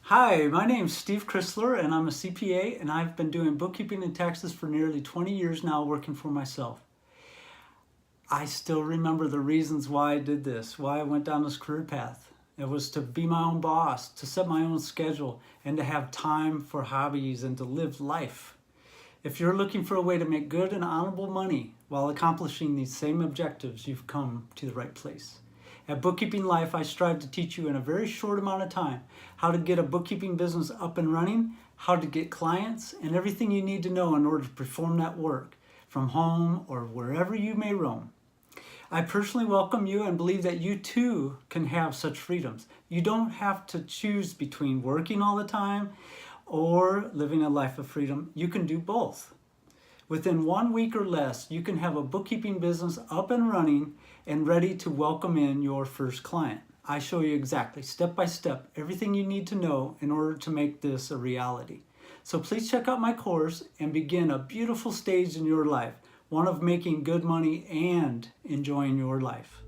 Hi, my name's Steve Chrysler and I'm a CPA and I've been doing bookkeeping and taxes for nearly 20 years now working for myself. I still remember the reasons why I did this, why I went down this career path. It was to be my own boss, to set my own schedule, and to have time for hobbies and to live life. If you're looking for a way to make good and honorable money while accomplishing these same objectives, you've come to the right place. At Bookkeeping Life, I strive to teach you in a very short amount of time how to get a bookkeeping business up and running, how to get clients, and everything you need to know in order to perform that work from home or wherever you may roam. I personally welcome you and believe that you too can have such freedoms. You don't have to choose between working all the time or living a life of freedom. You can do both. Within 1 week or less, you can have a bookkeeping business up and running and ready to welcome in your first client. I show you exactly, step by step, everything you need to know in order to make this a reality. So please check out my course and begin a beautiful stage in your life, one of making good money and enjoying your life.